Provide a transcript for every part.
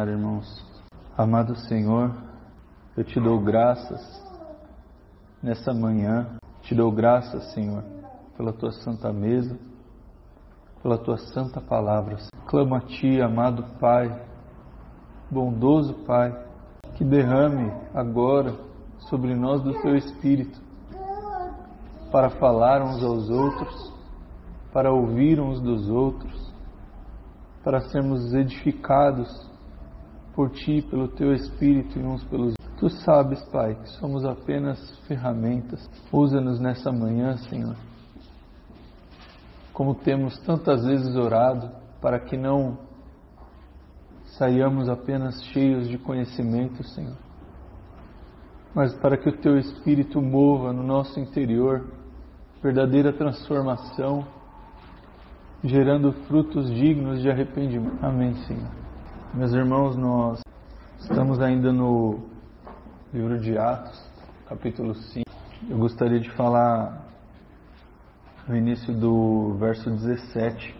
orar, irmãos. Amado Senhor, eu te dou graças nessa manhã. Te dou graças, Senhor, pela tua santa mesa, pela tua santa palavra. Clamo a ti, amado Pai, bondoso Pai, que derrame agora sobre nós do teu Espírito, para falar uns aos outros, para ouvir uns dos outros, para sermos edificados por ti, pelo teu Espírito e uns pelos outros. Tu sabes, Pai, que somos apenas ferramentas. Usa-nos nessa manhã, Senhor, como temos tantas vezes orado, para que não saiamos apenas cheios de conhecimento, Senhor, mas para que o teu Espírito mova no nosso interior verdadeira transformação, gerando frutos dignos de arrependimento. Amém, Senhor. Meus irmãos, nós estamos ainda no livro de Atos, capítulo 5. Eu gostaria de falar no início do verso 17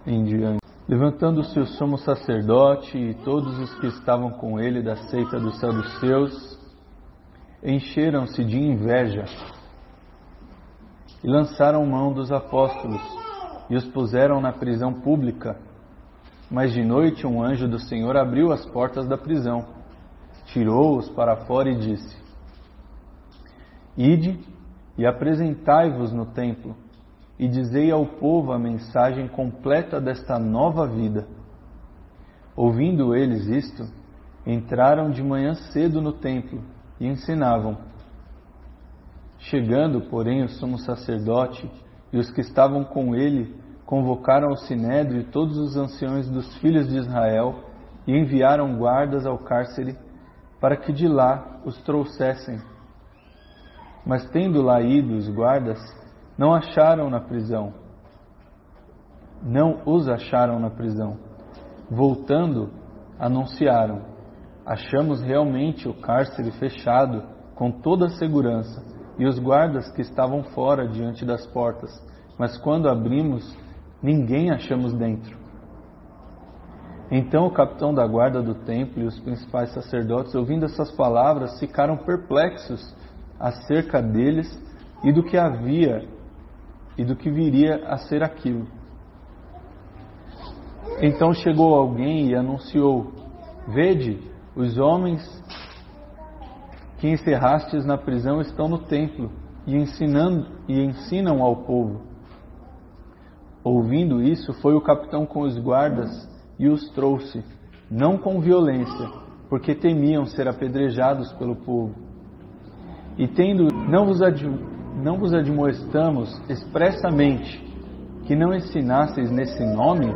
em diante. Levantando-se o sumo sacerdote e todos os que estavam com ele da seita dos saduceus, encheram-se de inveja e lançaram mão dos apóstolos e os puseram na prisão pública. Mas de noite um anjo do Senhor abriu as portas da prisão, tirou-os para fora e disse: Ide e apresentai-vos no templo, e dizei ao povo a mensagem completa desta nova vida. Ouvindo eles isto, entraram de manhã cedo no templo e ensinavam. Chegando, porém, o sumo sacerdote e os que estavam com ele, convocaram ao sinédrio todos os anciões dos filhos de Israel e enviaram guardas ao cárcere para que de lá os trouxessem. Mas tendo lá ido os guardas, não os acharam na prisão. Voltando, anunciaram: achamos realmente o cárcere fechado com toda a segurança e os guardas que estavam fora diante das portas, mas quando abrimos, ninguém achamos dentro. Então o capitão da guarda do templo e os principais sacerdotes, ouvindo essas palavras, ficaram perplexos acerca deles e do que havia e do que viria a ser aquilo. Então chegou alguém e anunciou: Vede, os homens que encerrastes na prisão estão no templo e ensinam ao povo. Ouvindo isso, foi o capitão com os guardas e os trouxe, não com violência, porque temiam ser apedrejados pelo povo. E tendo, não vos admoestamos expressamente que não ensinasseis nesse nome?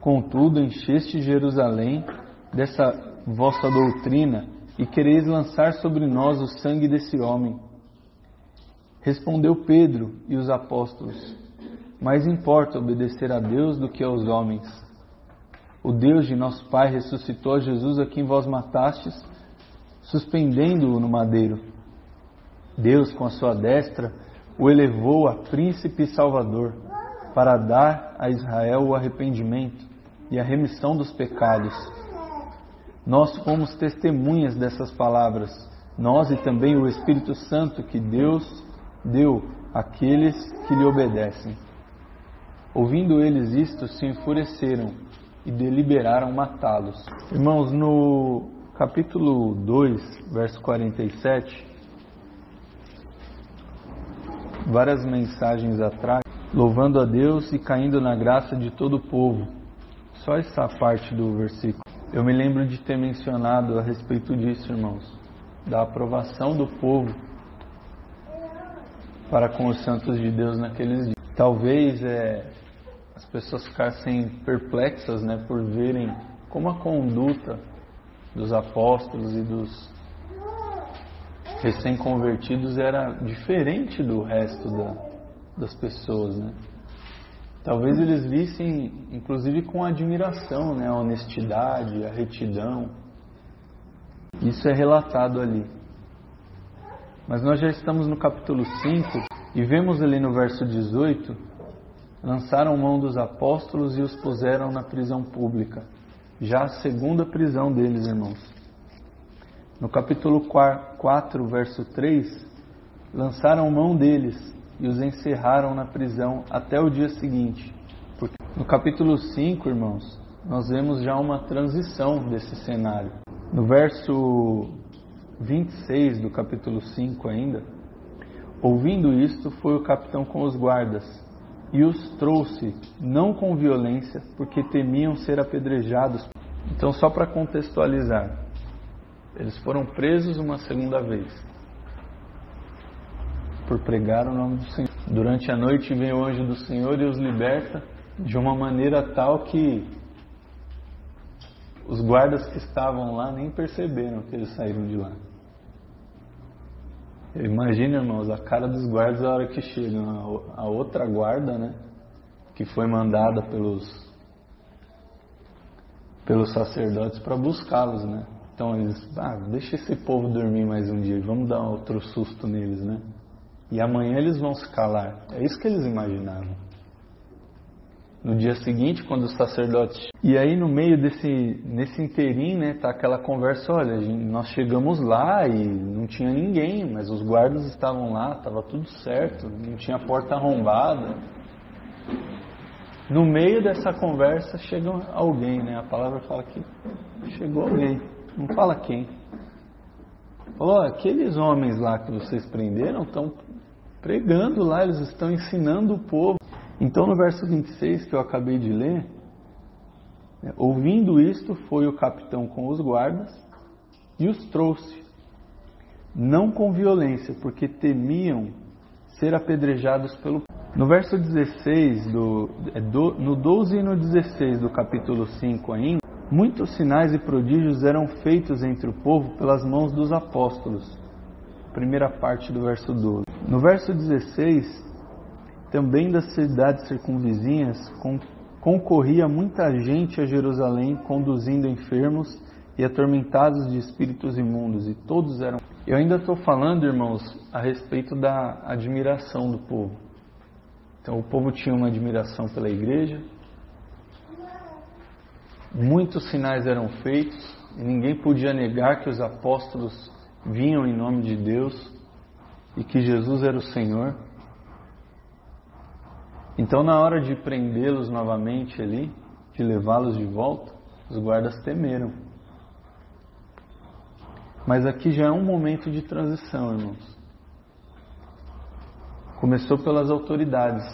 Contudo, encheste Jerusalém dessa vossa doutrina e quereis lançar sobre nós o sangue desse homem. Respondeu Pedro e os apóstolos: mais importa obedecer a Deus do que aos homens. O Deus de nosso Pai ressuscitou a Jesus, a quem vós matastes, suspendendo-o no madeiro. Deus, com a sua destra, o elevou a príncipe e salvador, para dar a Israel o arrependimento e a remissão dos pecados. Nós fomos testemunhas dessas palavras, nós e também o Espírito Santo que Deus deu àqueles que lhe obedecem. Ouvindo eles isto, se enfureceram e deliberaram matá-los. Irmãos, no capítulo 2, verso 47, várias mensagens atrás, louvando a Deus e caindo na graça de todo o povo. Só essa parte do versículo. Eu me lembro de ter mencionado a respeito disso, irmãos, da aprovação do povo para com os santos de Deus naqueles dias. Talvez as pessoas ficassem perplexas, por verem como a conduta dos apóstolos e dos recém-convertidos era diferente do resto das pessoas, Talvez eles vissem, inclusive, com admiração, a honestidade, a retidão. Isso é relatado ali. Mas nós já estamos no capítulo 5 e vemos ali no verso 18 lançaram mão dos apóstolos e os puseram na prisão pública, já a segunda prisão deles, irmãos. No capítulo 4, verso 3, lançaram mão deles e os encerraram na prisão até o dia seguinte. Porque no capítulo 5, irmãos, nós vemos já uma transição desse cenário. No verso 26 do capítulo 5 ainda, ouvindo isto, foi o capitão com os guardas e os trouxe, não com violência, porque temiam ser apedrejados. Então, só para contextualizar, eles foram presos uma segunda vez por pregar o nome do Senhor. Durante a noite vem o anjo do Senhor e os liberta de uma maneira tal que os guardas que estavam lá nem perceberam que eles saíram de lá. Imagina, irmãos, a cara dos guardas a hora que chegam a outra guarda, né, que foi mandada pelos sacerdotes para buscá-los, né? Então eles, deixa esse povo dormir mais um dia, vamos dar outro susto neles, né? E amanhã eles vão se calar. É isso que eles imaginavam. No dia seguinte, quando os sacerdotes... E aí no meio nesse inteirinho, né, tá aquela conversa, olha, nós chegamos lá e não tinha ninguém, mas os guardas estavam lá, estava tudo certo, não tinha porta arrombada. No meio dessa conversa chega alguém, né? A palavra fala que chegou alguém, não fala quem. Falou, aqueles homens lá que vocês prenderam estão pregando lá, eles estão ensinando o povo. Então no verso 26 que eu acabei de ler, ouvindo isto, foi o capitão com os guardas e os trouxe, não com violência, porque temiam ser apedrejados pelo povo. No verso 16, no 12 e no 16 do capítulo 5 ainda, muitos sinais e prodígios eram feitos entre o povo pelas mãos dos apóstolos. Primeira parte do verso 12. No verso 16, também das cidades circunvizinhas concorria muita gente a Jerusalém, conduzindo enfermos e atormentados de espíritos imundos, e todos eram... Eu ainda estou falando, irmãos, a respeito da admiração do povo. Então o povo tinha uma admiração pela igreja, muitos sinais eram feitos, e ninguém podia negar que os apóstolos vinham em nome de Deus e que Jesus era o Senhor. Então na hora de prendê-los novamente ali, de levá-los de volta, os guardas temeram. Mas aqui já é um momento de transição, irmãos. Começou pelas autoridades,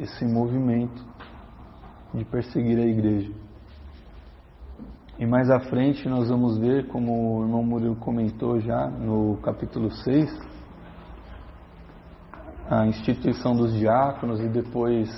esse movimento de perseguir a igreja. E mais à frente nós vamos ver, como o irmão Murilo comentou já no capítulo 6, a instituição dos diáconos, e depois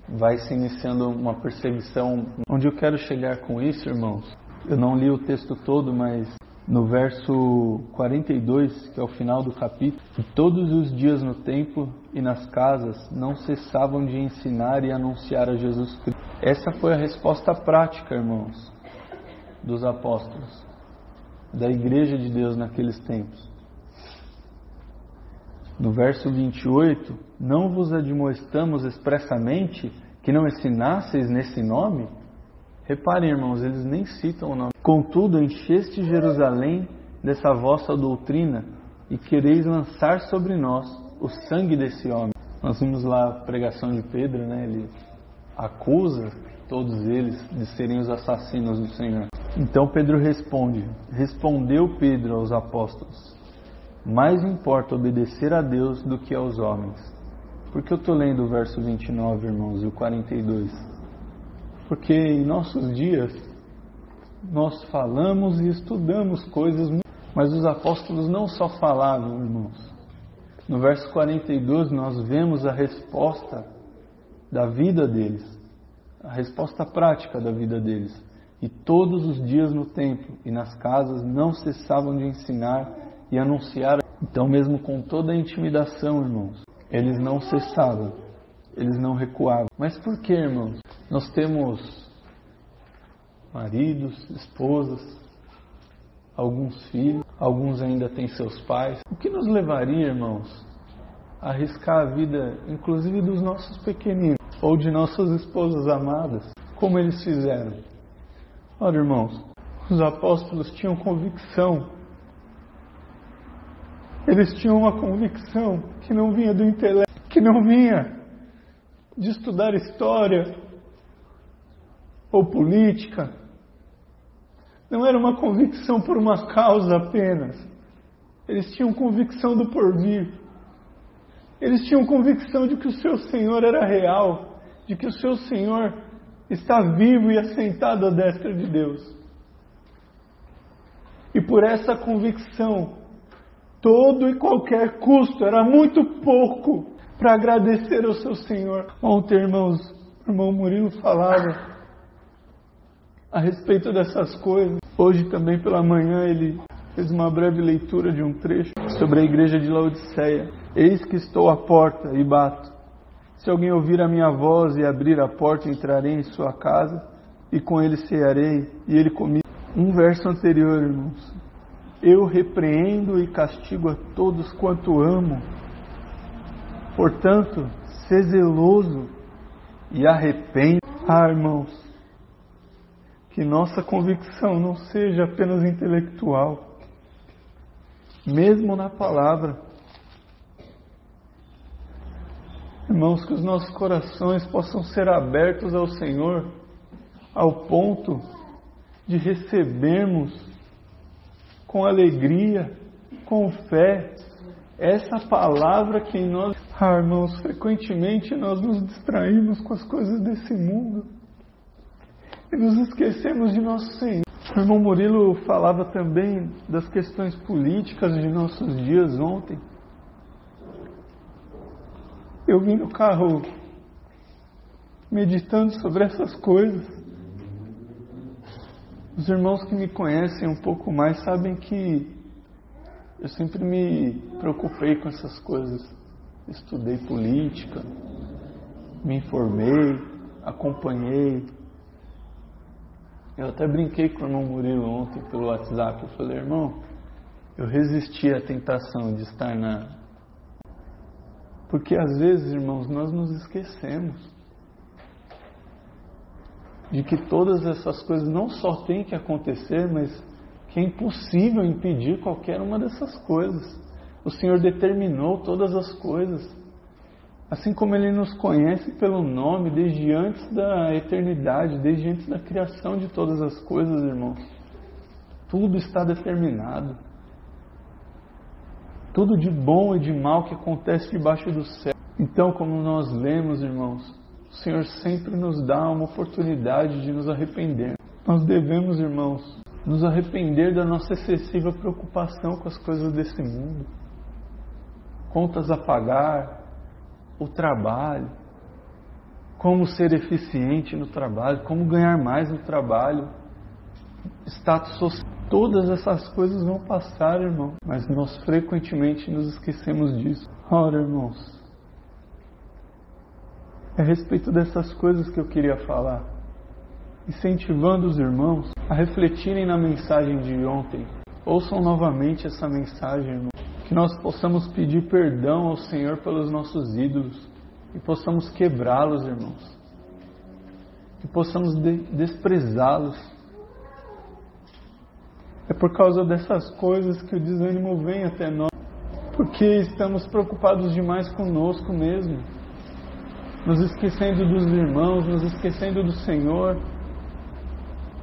vai se iniciando uma perseguição. Onde eu quero chegar com isso, irmãos? Eu não li o texto todo, mas no verso 42, que é o final do capítulo, e todos os dias no templo e nas casas não cessavam de ensinar e anunciar a Jesus Cristo. Essa foi a resposta prática, irmãos, dos apóstolos, da igreja de Deus naqueles tempos. No verso 28, não vos admoestamos expressamente que não ensinasseis nesse nome? Reparem, irmãos, eles nem citam o nome. Contudo, encheste Jerusalém dessa vossa doutrina e quereis lançar sobre nós o sangue desse homem. Nós vimos lá a pregação de Pedro, né? Ele acusa todos eles de serem os assassinos do Senhor. Então Pedro responde, respondeu Pedro aos apóstolos: mais importa obedecer a Deus do que aos homens. Por que eu estou lendo o verso 29, irmãos, e o 42? Porque em nossos dias nós falamos e estudamos coisas, mas os apóstolos não só falavam, irmãos. No verso 42 nós vemos a resposta da vida deles, a resposta prática da vida deles. E todos os dias no templo e nas casas não cessavam de ensinar e anunciar. Então, mesmo com toda a intimidação, irmãos, eles não cessavam, eles não recuavam. Mas por que, irmãos? Nós temos maridos, esposas, alguns filhos, alguns ainda têm seus pais. O que nos levaria, irmãos, a arriscar a vida, inclusive dos nossos pequeninos? ou de nossas esposas amadas, como eles fizeram. Olha, irmãos, os apóstolos tinham convicção. Eles tinham uma convicção que não vinha do intelecto, que não vinha de estudar história ou política. Não era uma convicção por uma causa apenas. Eles tinham convicção do porvir. Eles tinham convicção de que o seu Senhor era real, de que o seu Senhor está vivo e assentado à destra de Deus. E por essa convicção, todo e qualquer custo era muito pouco para agradecer ao seu Senhor. Ontem, irmãos, o irmão Murilo falava a respeito dessas coisas. Hoje também pela manhã ele fez uma breve leitura de um trecho sobre a igreja de Laodiceia. Eis que estou à porta e bato. Se alguém ouvir a minha voz e abrir a porta, entrarei em sua casa e com ele cearei e ele comigo. Um verso anterior, irmãos. Eu repreendo e castigo a todos quanto amo. Portanto, sê zeloso e arrepende. Irmãos, que nossa convicção não seja apenas intelectual, mesmo na palavra. Irmãos, que os nossos corações possam ser abertos ao Senhor, ao ponto de recebermos com alegria, com fé, essa palavra que em nós... irmãos, frequentemente nós nos distraímos com as coisas desse mundo e nos esquecemos de nosso Senhor. O irmão Murilo falava também das questões políticas de nossos dias ontem. Eu vim no carro meditando sobre essas coisas. Os irmãos que me conhecem um pouco mais sabem que eu sempre me preocupei com essas coisas. Estudei política, me informei, acompanhei. Eu até brinquei com o irmão Murilo ontem pelo WhatsApp. Eu falei, irmão, eu resisti à tentação de estar na... Porque às vezes, irmãos, nós nos esquecemos de que todas essas coisas não só têm que acontecer, mas que é impossível impedir qualquer uma dessas coisas. O Senhor determinou todas as coisas. Assim como Ele nos conhece pelo nome desde antes da eternidade, desde antes da criação de todas as coisas, irmãos. Tudo está determinado. Tudo de bom e de mal que acontece debaixo do céu. Então, como nós lemos, irmãos, o Senhor sempre nos dá uma oportunidade de nos arrepender. Nós devemos, irmãos, nos arrepender da nossa excessiva preocupação com as coisas desse mundo. Contas a pagar, o trabalho, como ser eficiente no trabalho, como ganhar mais no trabalho, status social. Todas essas coisas vão passar, irmão, mas nós frequentemente nos esquecemos disso. Ora, irmãos, é a respeito dessas coisas que eu queria falar, incentivando os irmãos a refletirem na mensagem de ontem. Ouçam novamente essa mensagem, irmão. Que nós possamos pedir perdão ao Senhor pelos nossos ídolos e possamos quebrá-los, irmãos. Que possamos desprezá-los. É por causa dessas coisas que o desânimo vem até nós, porque estamos preocupados demais conosco mesmo, nos esquecendo dos irmãos, nos esquecendo do Senhor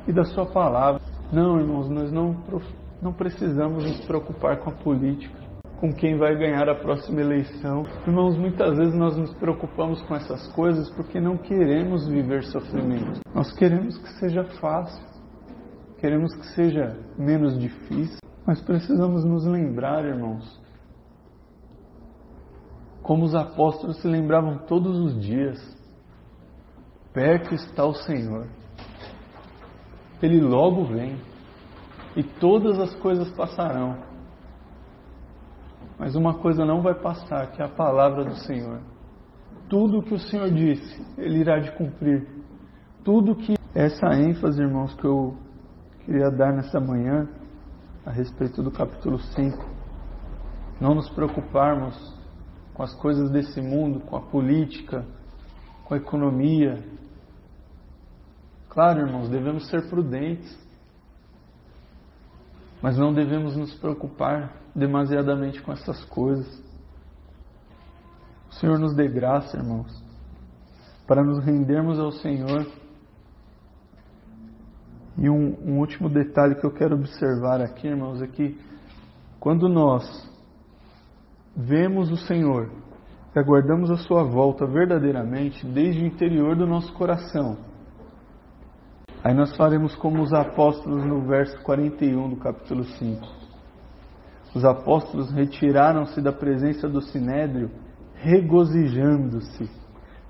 e da Sua palavra. Não, irmãos, nós não precisamos nos preocupar com a política, com quem vai ganhar a próxima eleição. Irmãos, muitas vezes nós nos preocupamos com essas coisas porque não queremos viver sofrimento. Nós queremos que seja fácil. Queremos que seja menos difícil, mas precisamos nos lembrar, irmãos, como os apóstolos se lembravam todos os dias: perto está o Senhor, Ele logo vem, e todas as coisas passarão, mas uma coisa não vai passar, que é a palavra do Senhor. Tudo o que o Senhor disse, Ele irá de cumprir. Tudo que... Essa ênfase, irmãos, que eu queria dar nessa manhã a respeito do capítulo 5. Não nos preocuparmos com as coisas desse mundo, com a política, com a economia. Claro, irmãos, devemos ser prudentes, mas não devemos nos preocupar demasiadamente com essas coisas. O Senhor nos dê graça, irmãos, para nos rendermos ao Senhor. E um último detalhe que eu quero observar aqui, irmãos, é que quando nós vemos o Senhor e aguardamos a sua volta verdadeiramente desde o interior do nosso coração, aí nós faremos como os apóstolos no verso 41 do capítulo 5. Os apóstolos retiraram-se da presença do Sinédrio, regozijando-se,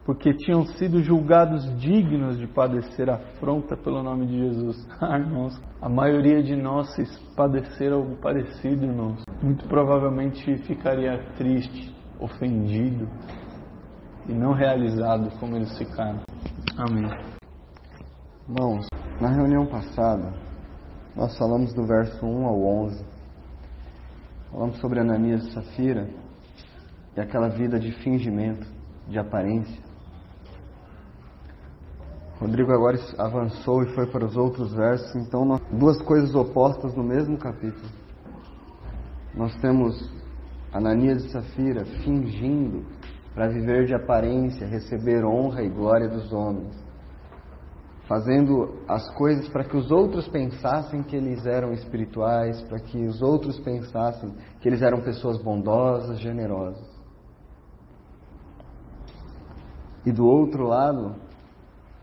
porque tinham sido julgados dignos de padecer afronta pelo nome de Jesus. Irmãos, a maioria de nós, se padecer algo parecido, irmãos, muito provavelmente ficaria triste, ofendido e não realizado como eles ficaram. Amém. Irmãos, na reunião passada, nós falamos do verso 1 ao 11. Falamos sobre Ananias e Safira e aquela vida de fingimento, de aparência. Rodrigo agora avançou e foi para os outros versos. Então, duas coisas opostas no mesmo capítulo. Nós temos Ananias e Safira fingindo para viver de aparência, receber honra e glória dos homens, fazendo as coisas para que os outros pensassem que eles eram espirituais, para que os outros pensassem que eles eram pessoas bondosas, generosas. E do outro lado,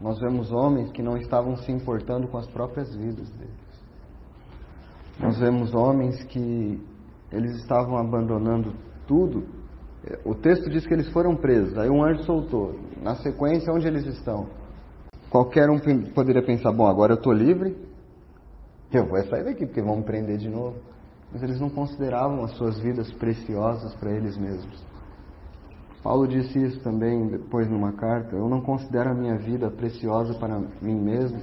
nós vemos homens que não estavam se importando com as próprias vidas deles. Nós vemos homens que eles estavam abandonando tudo. O texto diz que eles foram presos, aí um anjo soltou. Na sequência, onde eles estão? Qualquer um poderia pensar, bom, agora eu estou livre, eu vou sair daqui porque vão me prender de novo. Mas eles não consideravam as suas vidas preciosas para eles mesmos. Paulo disse isso também depois numa carta: eu não considero a minha vida preciosa para mim mesmo,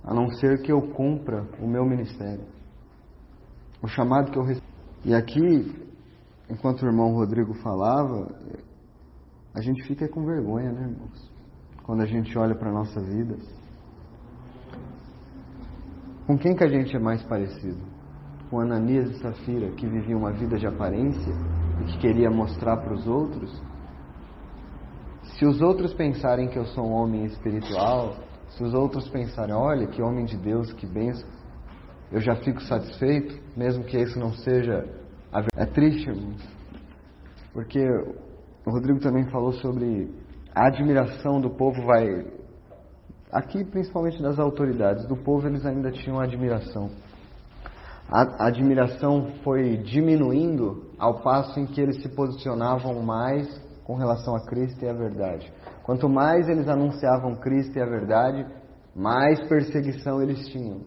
a não ser que eu cumpra o meu ministério, o chamado que eu recebi. E aqui, enquanto o irmão Rodrigo falava, a gente fica com vergonha, né, irmãos? Quando a gente olha para a nossa vida. Com quem que a gente é mais parecido? Com Ananias e Safira, que viviam uma vida de aparência e que queria mostrar para os outros? Se os outros pensarem que eu sou um homem espiritual, se os outros pensarem, olha, que homem de Deus, que bênção, eu já fico satisfeito, mesmo que isso não seja a verdade. É triste, irmãos, porque o Rodrigo também falou sobre a admiração do povo aqui principalmente das autoridades, do povo eles ainda tinham admiração. A admiração foi diminuindo ao passo em que eles se posicionavam mais com relação a Cristo e a verdade. Quanto mais eles anunciavam Cristo e a verdade, mais perseguição eles tinham.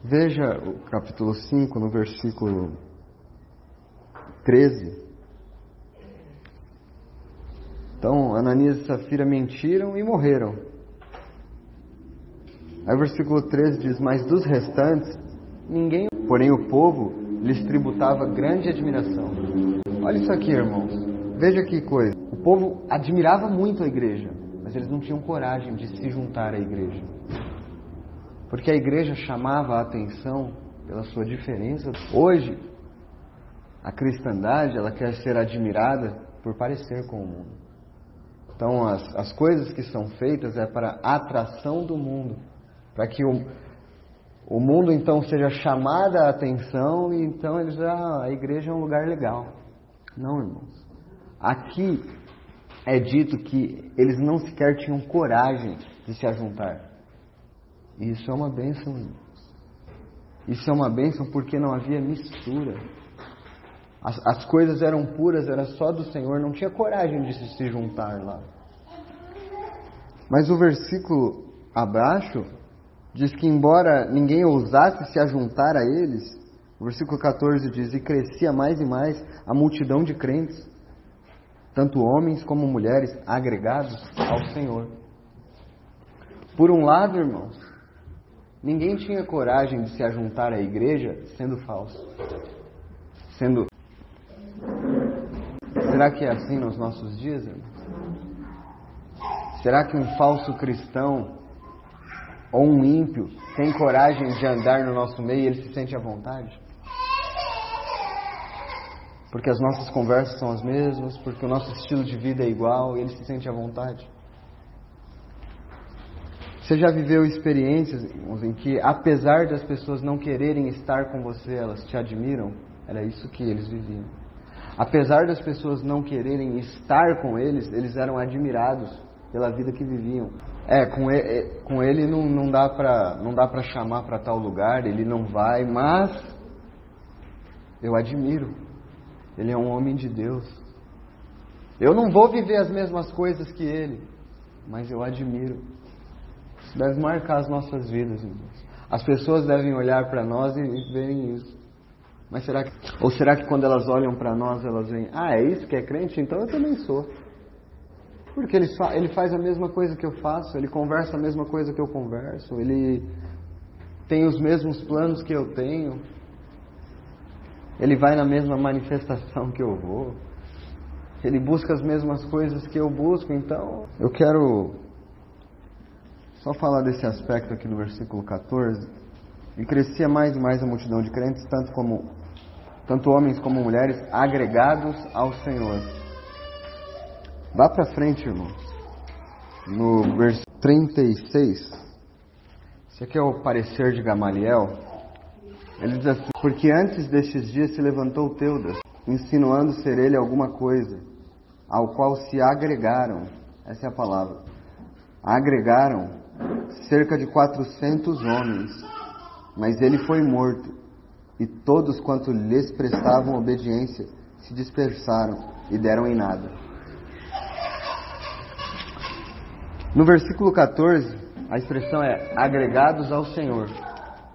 Veja o capítulo 5, no versículo 13. Então, Ananias e Safira mentiram e morreram. Aí o versículo 13 diz, mas dos restantes, ninguém, porém o povo lhes tributava grande admiração. Olha isso aqui, irmãos. Veja que coisa. O povo admirava muito a igreja, mas eles não tinham coragem de se juntar à igreja. Porque a igreja chamava a atenção pela sua diferença. Hoje, a cristandade, ela quer ser admirada por parecer com o mundo. Então, as coisas que são feitas é para a atração do mundo. Para que o mundo, então, seja chamada a atenção e, então, a igreja é um lugar legal. Não, irmãos. Aqui é dito que eles não sequer tinham coragem de se ajuntar. E isso é uma bênção, irmãos. Isso é uma bênção porque não havia mistura. As coisas eram puras, era só do Senhor, não tinha coragem de se juntar lá. Mas o versículo abaixo diz que embora ninguém ousasse se ajuntar a eles, o versículo 14 diz, e crescia mais e mais a multidão de crentes, tanto homens como mulheres, agregados ao Senhor. Por um lado, irmãos, ninguém tinha coragem de se ajuntar à igreja sendo falso. Será Será que é assim nos nossos dias, irmãos? Será que um falso cristão ou um ímpio tem coragem de andar no nosso meio e ele se sente à vontade? Porque as nossas conversas são as mesmas, porque o nosso estilo de vida é igual e ele se sente à vontade? Você já viveu experiências, irmãos, em que apesar das pessoas não quererem estar com você, elas te admiram? Era isso que eles viviam. Apesar das pessoas não quererem estar com eles, eles eram admirados pela vida que viviam. Com ele não dá para chamar para tal lugar, ele não vai, mas eu admiro. Ele é um homem de Deus. Eu não vou viver as mesmas coisas que ele, mas eu admiro. Isso deve marcar as nossas vidas, irmãos. As pessoas devem olhar para nós e verem isso. Mas será que quando elas olham para nós, elas veem, é isso que é crente? Então eu também sou. Porque ele faz a mesma coisa que eu faço, ele conversa a mesma coisa que eu converso, ele tem os mesmos planos que eu tenho, ele vai na mesma manifestação que eu vou, ele busca as mesmas coisas que eu busco. Então eu quero só falar desse aspecto aqui no versículo 14. E crescia mais e mais a multidão de crentes, tanto homens como mulheres, agregados ao Senhor. Vá para frente, irmãos. No versículo 36, esse aqui é o parecer de Gamaliel. Ele diz assim: porque antes destes dias se levantou Teudas, insinuando ser ele alguma coisa, ao qual se agregaram, essa é a palavra, agregaram cerca de 400 homens, mas ele foi morto, e todos quanto lhes prestavam obediência se dispersaram e deram em nada. No versículo 14, a expressão é agregados ao Senhor.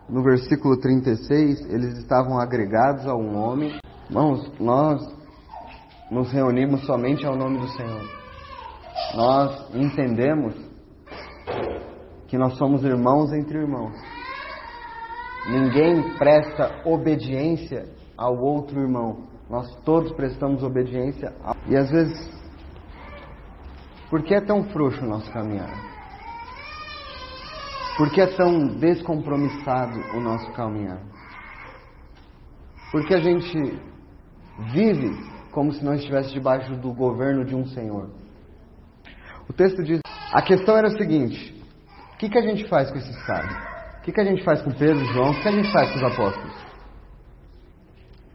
No versículo 36, eles estavam agregados a um homem. Irmãos, nós nos reunimos somente ao nome do Senhor. Nós entendemos que nós somos irmãos entre irmãos. Ninguém presta obediência ao outro irmão. Nós todos prestamos obediência. E às vezes, por que é tão frouxo o nosso caminhar? Por que é tão descompromissado o nosso caminhar? Porque a gente vive como se não estivesse debaixo do governo de um Senhor. O texto diz, a questão era o seguinte: o que a gente faz com esses caras? O que a gente faz com Pedro, João? O que a gente faz com os apóstolos?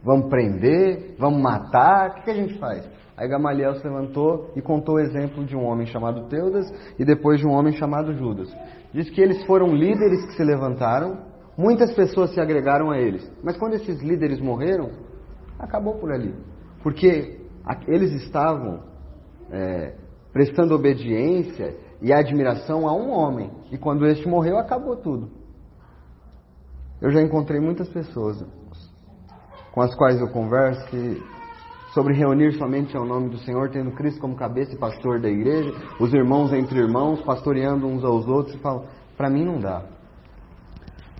Vamos prender? Vamos matar? O que a gente faz? Aí Gamaliel se levantou e contou o exemplo de um homem chamado Teudas e depois de um homem chamado Judas. Diz que eles foram líderes que se levantaram, muitas pessoas se agregaram a eles. Mas quando esses líderes morreram, acabou por ali. Porque eles estavam prestando obediência e admiração a um homem. E quando este morreu, acabou tudo. Eu já encontrei muitas pessoas com as quais eu converso sobre reunir somente ao nome do Senhor, tendo Cristo como cabeça e pastor da igreja, os irmãos entre irmãos, pastoreando uns aos outros, e falam, para mim não dá.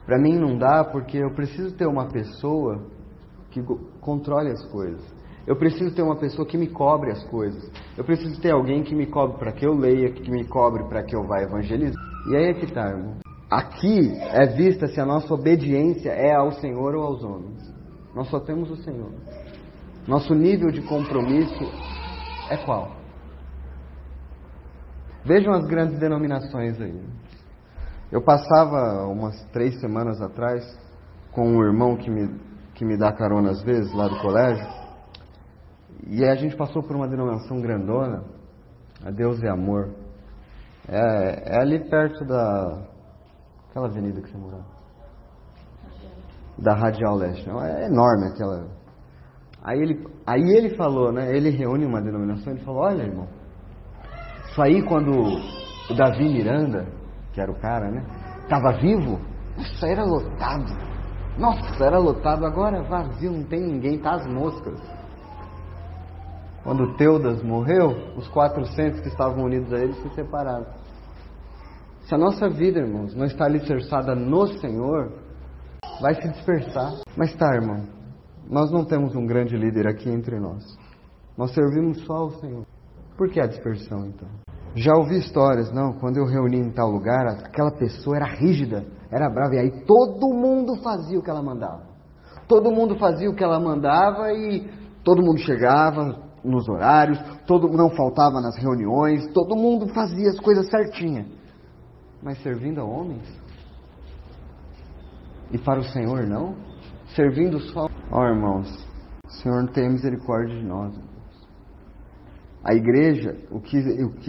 Para mim não dá porque eu preciso ter uma pessoa que controle as coisas. Eu preciso ter uma pessoa que me cobre as coisas. Eu preciso ter alguém que me cobre para que eu leia, que me cobre para que eu vá evangelizar. E aí é que está, irmão. Aqui é vista se a nossa obediência é ao Senhor ou aos homens. Nós só temos o Senhor. Nosso nível de compromisso é qual? Vejam as grandes denominações aí. Eu passava umas 3 semanas atrás com um irmão que me dá carona às vezes, lá do colégio. E aí a gente passou por uma denominação grandona, a Deus é Amor. É ali perto aquela avenida que você morava. Da Radial Leste. É enorme aquela. Aí ele falou, né? Ele reúne uma denominação, ele falou, olha, irmão, isso aí quando o Davi Miranda, que era o cara, né? Estava vivo, isso aí era lotado. Nossa, era lotado, agora é vazio, não tem ninguém, tá as moscas. Quando Teudas morreu, os 400 que estavam unidos a ele se separaram. Se a nossa vida, irmãos, não está alicerçada no Senhor, vai se dispersar. Mas tá, irmão, nós não temos um grande líder aqui entre nós. Nós servimos só ao Senhor. Por que a dispersão, então? Já ouvi histórias, não, quando eu reuni em tal lugar, aquela pessoa era rígida, era brava, e aí todo mundo fazia o que ela mandava. Todo mundo fazia o que ela mandava e todo mundo chegava nos horários, não faltava nas reuniões, todo mundo fazia as coisas certinhas. Mas servindo a homens? E para o Senhor não? Servindo só... irmãos, o Senhor tem misericórdia de nós. A igreja, o que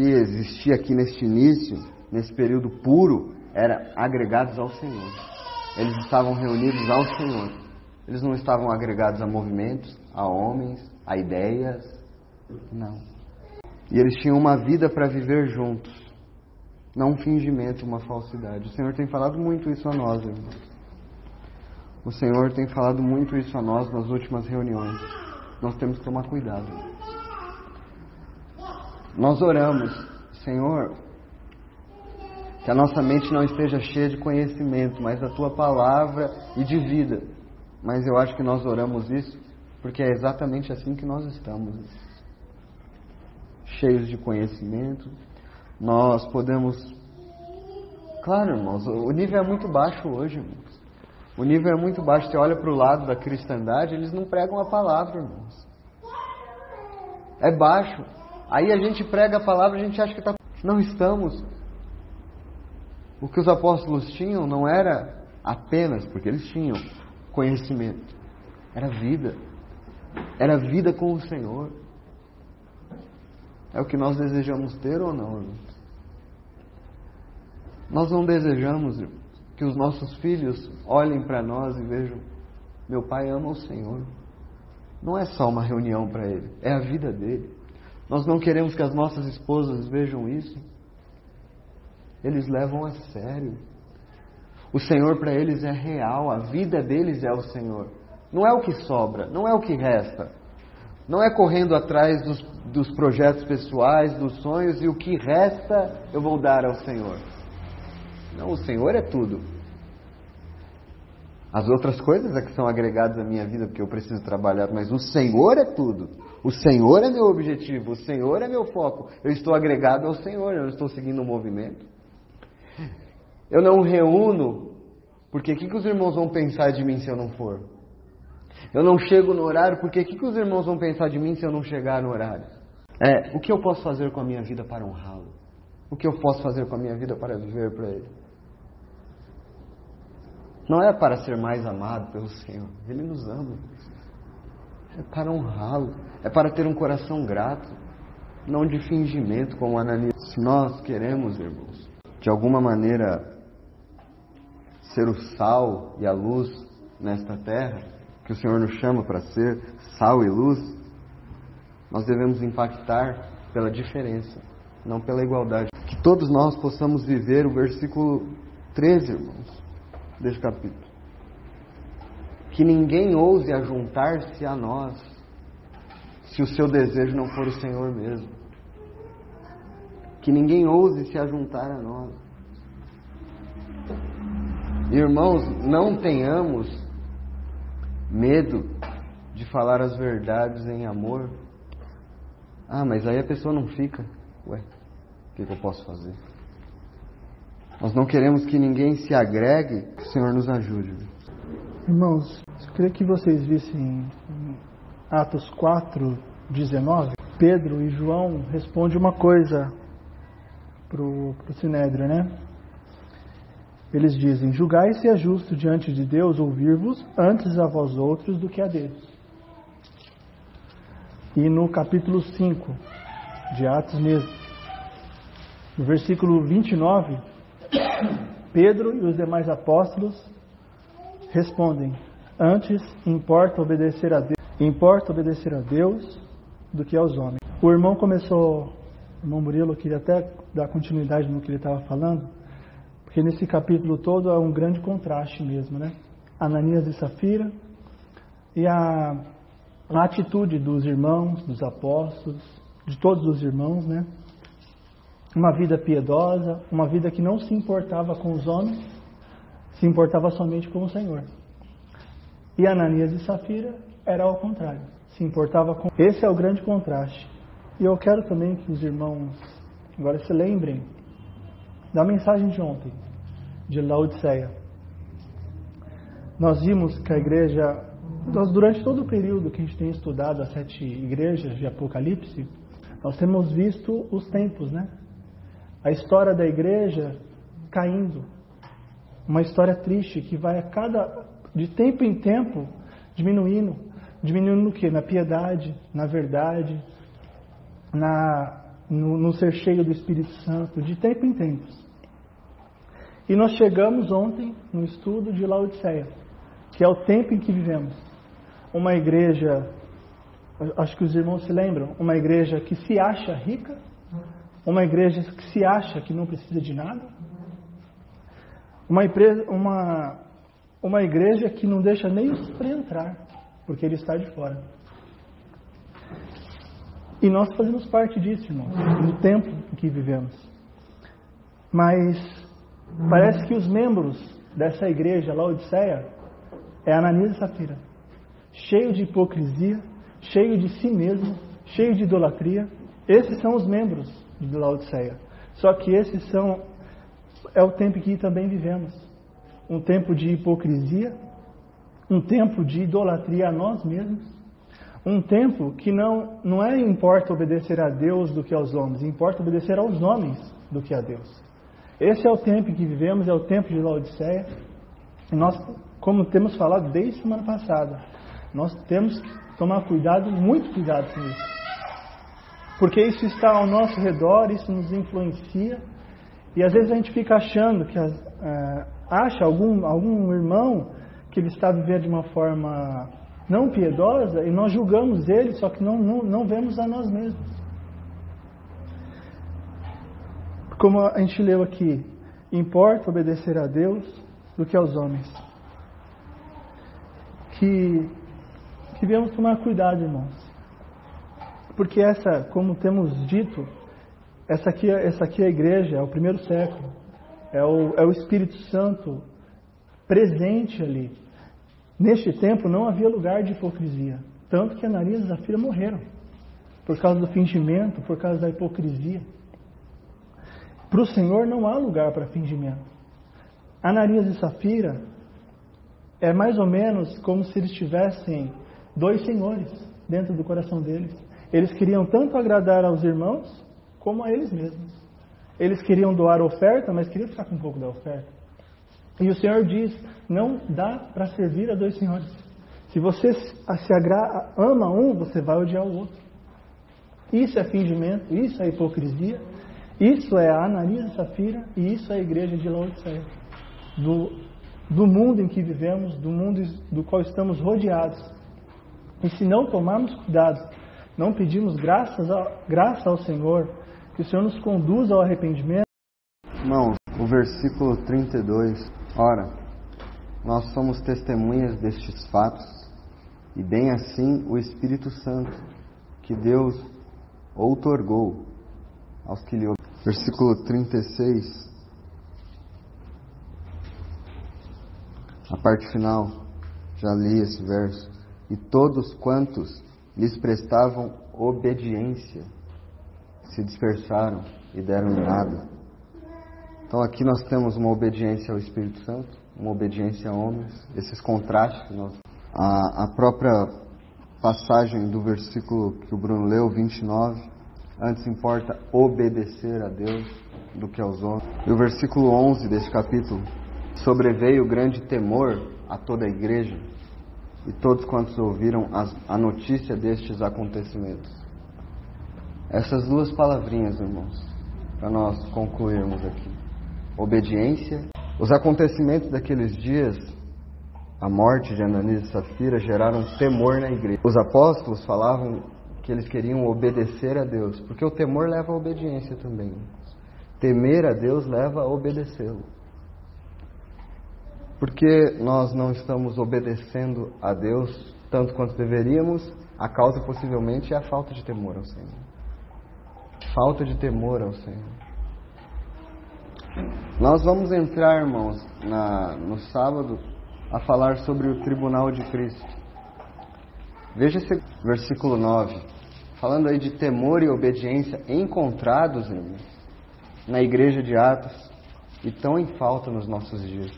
existia aqui neste início, nesse período puro, era agregados ao Senhor. Eles estavam reunidos ao Senhor. Eles não estavam agregados a movimentos, a homens, a ideias. Não. E eles tinham uma vida para viver juntos. Não um fingimento, uma falsidade. O Senhor tem falado muito isso a nós, irmãos. O Senhor tem falado muito isso a nós nas últimas reuniões. Nós temos que tomar cuidado. Nós oramos, Senhor, que a nossa mente não esteja cheia de conhecimento, mas da Tua palavra e de vida. Mas eu acho que nós oramos isso porque é exatamente assim que nós estamos. Cheios de conhecimento. Nós podemos... Claro, irmãos, o nível é muito baixo hoje, irmãos. O nível é muito baixo. Você olha para o lado da cristandade, eles não pregam a palavra, irmãos. É baixo. Aí a gente prega a palavra e a gente acha que está... Não estamos. O que os apóstolos tinham não era apenas, porque eles tinham conhecimento. Era vida. Era vida com o Senhor. É o que nós desejamos ter ou não, irmãos? Nós não desejamos, irmãos, que os nossos filhos olhem para nós e vejam: meu pai ama o Senhor. Não é só uma reunião para ele, é a vida dele. Nós não queremos que as nossas esposas vejam isso. Eles levam a sério. O Senhor para eles é real, a vida deles é o Senhor. Não é o que sobra, não é o que resta. Não é correndo atrás dos projetos pessoais, dos sonhos, e o que resta eu vou dar ao Senhor. Não, o Senhor é tudo. As outras coisas é que são agregadas à minha vida, porque eu preciso trabalhar, mas o Senhor é tudo. O Senhor é meu objetivo, o Senhor é meu foco. Eu estou agregado ao Senhor, eu não estou seguindo um movimento. Eu não reúno, porque o que os irmãos vão pensar de mim se eu não for? Eu não chego no horário, porque o que os irmãos vão pensar de mim se eu não chegar no horário? O que eu posso fazer com a minha vida para honrá-lo? O que eu posso fazer com a minha vida para viver para Ele? Não é para ser mais amado pelo Senhor. Ele nos ama. É para honrá-lo. É para ter um coração grato. Não de fingimento como Ananias. Se nós queremos, irmãos, de alguma maneira ser o sal e a luz nesta terra, que o Senhor nos chama para ser sal e luz, nós devemos impactar pela diferença, não pela igualdade. Que todos nós possamos viver o versículo 13, irmãos, deste capítulo. Que ninguém ouse ajuntar-se a nós, se o seu desejo não for o Senhor mesmo. Que ninguém ouse se ajuntar a nós. Irmãos, não tenhamos medo de falar as verdades em amor. Mas aí a pessoa não fica. O que eu posso fazer? Nós não queremos que ninguém se agregue. Que o Senhor nos ajude. Irmãos, eu queria que vocês vissem em Atos 4:19, Pedro e João respondem uma coisa pro Sinédrio, né? Eles dizem: julgai se é justo diante de Deus ouvir-vos antes a vós outros do que a Deus. E no capítulo 5 de Atos mesmo, no versículo 29, Pedro e os demais apóstolos respondem: antes importa obedecer a Deus do que aos homens. O irmão Murilo, eu queria até dar continuidade no que ele estava falando, porque nesse capítulo todo é um grande contraste mesmo, né? Ananias e Safira e a atitude dos irmãos, dos apóstolos, de todos os irmãos, né? Uma vida piedosa, uma vida que não se importava com os homens, se importava somente com o Senhor. E Ananias e Safira era ao contrário, se importava com... Esse é o grande contraste. E eu quero também que os irmãos agora se lembrem da mensagem de ontem, de Laodiceia. Nós vimos que a igreja, durante todo o período que a gente tem estudado as 7 igrejas de Apocalipse, nós temos visto os tempos, né? A história da igreja caindo. Uma história triste que vai de tempo em tempo diminuindo. Diminuindo no quê? Na piedade, na verdade, no ser cheio do Espírito Santo, de tempo em tempos. E nós chegamos ontem no estudo de Laodiceia, que é o tempo em que vivemos. Uma igreja, acho que os irmãos se lembram, uma igreja que se acha rica, uma igreja que se acha que não precisa de nada, uma igreja que não deixa nem o Senhor entrar, porque ele está de fora. E nós fazemos parte disso, irmãos, no tempo em que vivemos. Mas parece que os membros dessa igreja, Laodiceia, é Ananias e Safira, cheio de hipocrisia, cheio de si mesmo, cheio de idolatria. Esses são os membros de Laodiceia. Só que é o tempo em que também vivemos. Um tempo de hipocrisia, um tempo de idolatria a nós mesmos, um tempo que não importa obedecer a Deus do que aos homens, importa obedecer aos homens do que a Deus. Esse é o tempo em que vivemos, é o tempo de Laodiceia. E nós, como temos falado desde semana passada, nós temos que tomar cuidado, muito cuidado com isso. Porque isso está ao nosso redor, isso nos influencia. E às vezes a gente fica achando que acha algum irmão que ele está vivendo de uma forma não piedosa e nós julgamos ele, só que não vemos a nós mesmos. Como a gente leu aqui, importa obedecer a Deus do que aos homens. Que devemos tomar cuidado, irmãos. Porque como temos dito, essa aqui é a igreja, é o primeiro século. É o Espírito Santo presente ali. Neste tempo não havia lugar de hipocrisia. Tanto que Ananias e Safira morreram. Por causa do fingimento, por causa da hipocrisia. Para o Senhor não há lugar para fingimento. Ananias e Safira é mais ou menos como se eles tivessem 2 senhores dentro do coração deles. Eles queriam tanto agradar aos irmãos como a eles mesmos. Eles queriam doar oferta, mas queriam ficar com um pouco da oferta. E o Senhor diz, não dá para servir a 2 senhores. Se você ama um, você vai odiar o outro. Isso é fingimento, isso é hipocrisia, isso é a Ananias e Safira, e isso é a igreja de Laodiceia. Do mundo em que vivemos, do mundo do qual estamos rodeados. E se não tomarmos cuidado, não pedimos graça ao Senhor, que o Senhor nos conduza ao arrependimento. Irmãos, o versículo 32. Ora, nós somos testemunhas destes fatos, e bem assim o Espírito Santo, que Deus outorgou aos que lhe obedecem. Versículo 36. A parte final, já li esse verso. E todos quantos lhes prestavam obediência se dispersaram e deram em nada. Então aqui nós temos uma obediência ao Espírito Santo, uma obediência a homens, esses contrastes. A própria passagem do versículo que o Bruno leu, 29, antes importa obedecer a Deus do que aos homens. E o versículo 11 deste capítulo, sobreveio grande temor a toda a igreja e todos quantos ouviram a notícia destes acontecimentos. Essas 2 palavrinhas, irmãos, para nós concluirmos aqui. Obediência. Os acontecimentos daqueles dias, a morte de Ananias e Safira, geraram temor na igreja. Os apóstolos falavam que eles queriam obedecer a Deus, porque o temor leva à obediência também. Temer a Deus leva a obedecê-lo. Porque nós não estamos obedecendo a Deus tanto quanto deveríamos, a causa possivelmente é a falta de temor ao Senhor. Falta de temor ao Senhor. Nós vamos entrar, irmãos, no sábado a falar sobre o tribunal de Cristo. Veja se versículo 9, falando aí de temor e obediência encontrados, irmãos, na igreja de Atos e tão em falta nos nossos dias.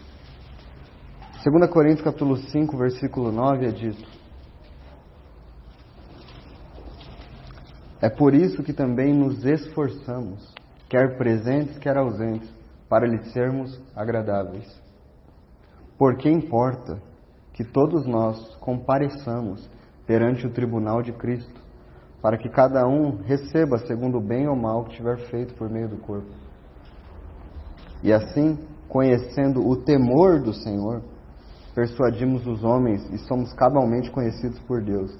2 Coríntios capítulo 5, versículo 9 é dito: é por isso que também nos esforçamos, quer presentes, quer ausentes, para lhe sermos agradáveis. Porque importa que todos nós compareçamos perante o tribunal de Cristo, para que cada um receba segundo o bem ou mal que tiver feito por meio do corpo. E assim, conhecendo o temor do Senhor, persuadimos os homens e somos cabalmente conhecidos por Deus.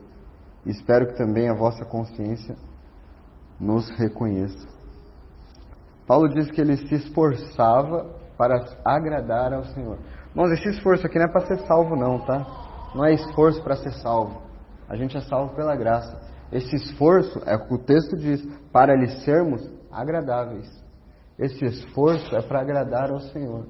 Espero que também a vossa consciência nos reconheça. Paulo diz que ele se esforçava para agradar ao Senhor. Irmãos, esse esforço aqui não é para ser salvo não, tá? Não é esforço para ser salvo. A gente é salvo pela graça. Esse esforço, é o que o texto diz, para lhe sermos agradáveis. Esse esforço é para agradar ao Senhor.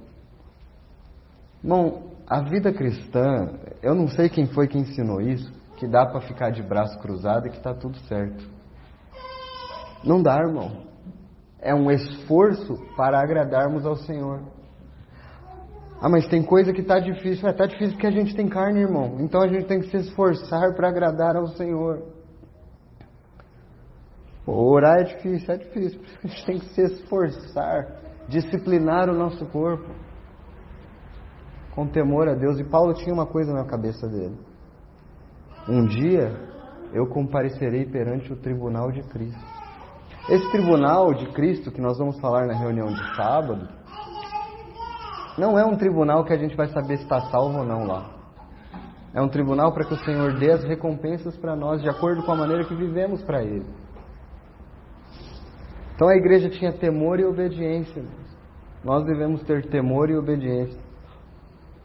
Irmão, a vida cristã, eu não sei quem foi que ensinou isso, que dá para ficar de braço cruzado e que está tudo certo. Não dá, irmão. É um esforço para agradarmos ao Senhor. Ah, mas tem coisa que está difícil. Está difícil porque a gente tem carne, irmão. Então a gente tem que se esforçar para agradar ao Senhor. Orar é difícil. A gente tem que se esforçar, disciplinar o nosso corpo com temor a Deus. E Paulo tinha uma coisa na cabeça dele: um dia eu comparecerei perante o tribunal de Cristo. Esse tribunal de Cristo que nós vamos falar na reunião de sábado não é um tribunal que a gente vai saber se está salvo ou não lá. É um tribunal para que o Senhor dê as recompensas para nós de acordo com a maneira que vivemos para Ele. Então a igreja tinha temor e obediência. Nós devemos ter temor e obediência.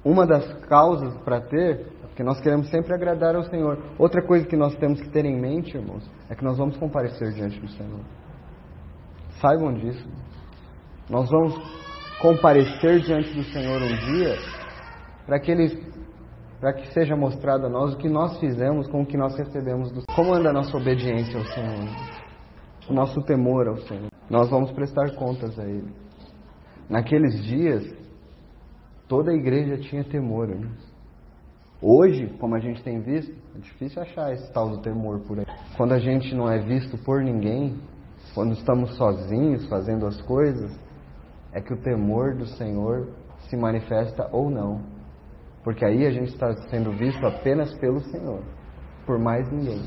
Uma das causas para ter é porque nós queremos sempre agradar ao Senhor. Outra coisa que nós temos que ter em mente, irmãos, é que nós vamos comparecer diante do Senhor. Saibam disso. Nós vamos comparecer diante do Senhor um dia para que seja mostrado a nós o que nós fizemos com o que nós recebemos do Senhor. Como anda a nossa obediência ao Senhor? O nosso temor ao Senhor. Nós vamos prestar contas a Ele. Naqueles dias, toda a igreja tinha temor, irmãos. Hoje, como a gente tem visto, é difícil achar esse tal do temor por aí. Quando a gente não é visto por ninguém, quando estamos sozinhos fazendo as coisas, é que o temor do Senhor se manifesta ou não. Porque aí a gente está sendo visto apenas pelo Senhor, por mais ninguém.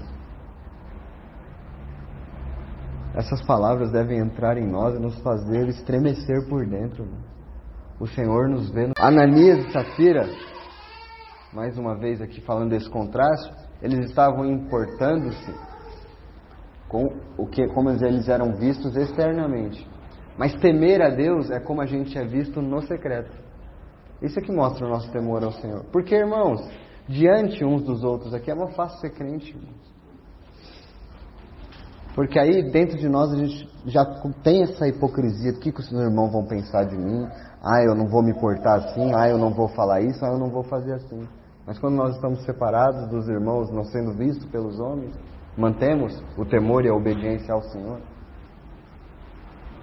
Essas palavras devem entrar em nós e nos fazer estremecer por dentro. O Senhor nos vê. Ananias e Safira, mais uma vez aqui falando desse contraste, eles estavam importando-se com como eles eram vistos externamente. Mas temer a Deus é como a gente é visto no secreto. Isso é que mostra o nosso temor ao Senhor. Porque, irmãos, diante uns dos outros aqui é mais fácil ser crente, irmãos. Porque aí dentro de nós a gente já tem essa hipocrisia. O que os meus irmãos vão pensar de mim? Ah, eu não vou me portar assim. Ah, eu não vou falar isso. Ah, eu não vou fazer assim. Mas quando nós estamos separados dos irmãos, não sendo vistos pelos homens, mantemos o temor e a obediência ao Senhor.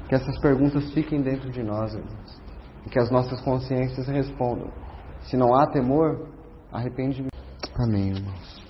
Que essas perguntas fiquem dentro de nós, irmãos. E que as nossas consciências respondam. Se não há temor, arrependimento. Amém, irmãos.